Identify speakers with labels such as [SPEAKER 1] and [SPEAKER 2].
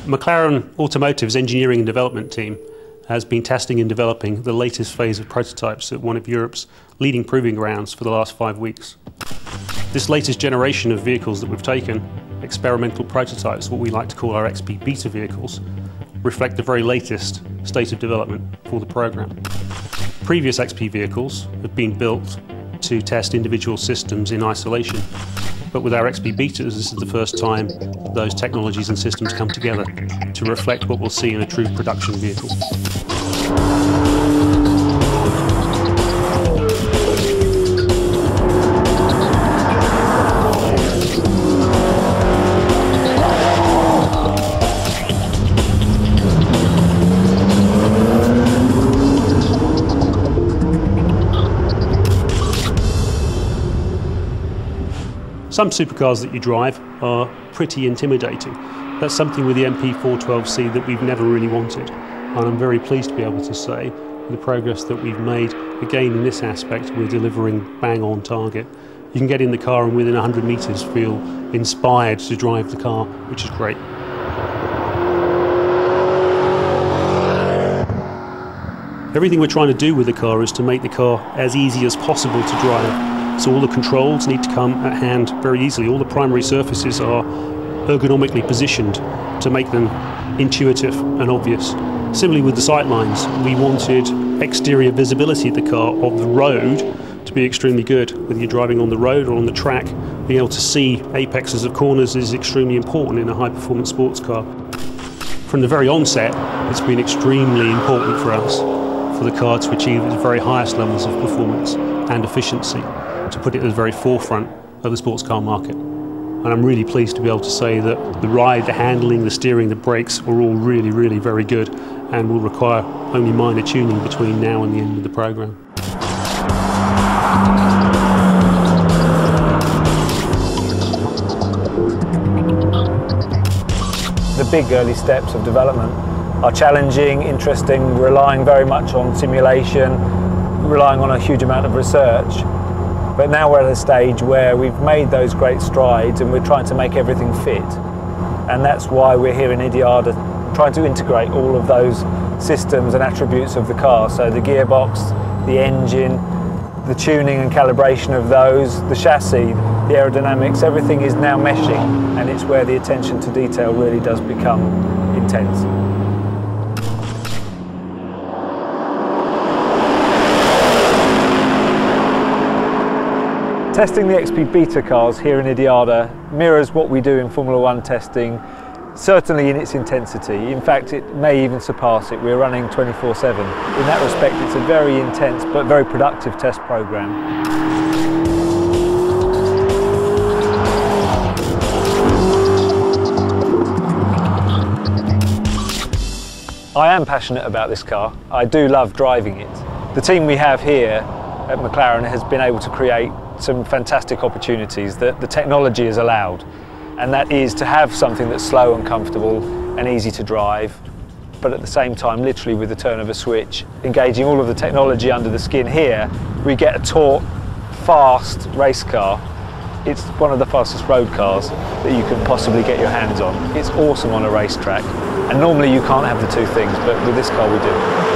[SPEAKER 1] McLaren Automotive's engineering and development team has been testing and developing the latest phase of prototypes at one of Europe's leading proving grounds for the last 5 weeks. This latest generation of vehicles that we've taken, experimental prototypes, what we like to call our XP beta vehicles, reflect the very latest state of development for the program. Previous XP vehicles have been built to test individual systems in isolation, but with our XP betas, this is the first time those technologies and systems come together to reflect what we'll see in a true production vehicle. Some supercars that you drive are pretty intimidating. That's something with the MP412C that we've never really wanted. And I'm very pleased to be able to say, with the progress that we've made, again in this aspect, we're delivering bang on target. You can get in the car and within 100 metres feel inspired to drive the car, which is great. Everything we're trying to do with the car is to make the car as easy as possible to drive. So all the controls need to come at hand very easily. All the primary surfaces are ergonomically positioned to make them intuitive and obvious. Similarly with the sightlines, we wanted exterior visibility of the car, of the road, to be extremely good. Whether you're driving on the road or on the track, being able to see apexes of corners is extremely important in a high-performance sports car. From the very onset, it's been extremely important for us for the car to achieve its very highest levels of performance and efficiency, to put it at the very forefront of the sports car market. And I'm really pleased to be able to say that the ride, the handling, the steering, the brakes are all really, really very good and will require only minor tuning between now and the end of the program.
[SPEAKER 2] The big early steps of development are challenging, interesting, relying very much on simulation, relying on a huge amount of research. But now we're at a stage where we've made those great strides and we're trying to make everything fit. And that's why we're here in Idiada, trying to integrate all of those systems and attributes of the car. So the gearbox, the engine, the tuning and calibration of those, the chassis, the aerodynamics, everything is now meshing, and it's where the attention to detail really does become intense. Testing the XP beta cars here in Idiada mirrors what we do in Formula One testing, certainly in its intensity. In fact, it may even surpass it. We're running 24/7. In that respect, it's a very intense but very productive test program. I am passionate about this car. I do love driving it. The team we have here at McLaren has been able to create some fantastic opportunities that the technology has allowed, and that is to have something that's slow and comfortable and easy to drive, but at the same time, literally with the turn of a switch, engaging all of the technology under the skin here, we get a taut, fast race car. It's one of the fastest road cars that you can possibly get your hands on. It's awesome on a racetrack, and normally you can't have the two things, but with this car we do.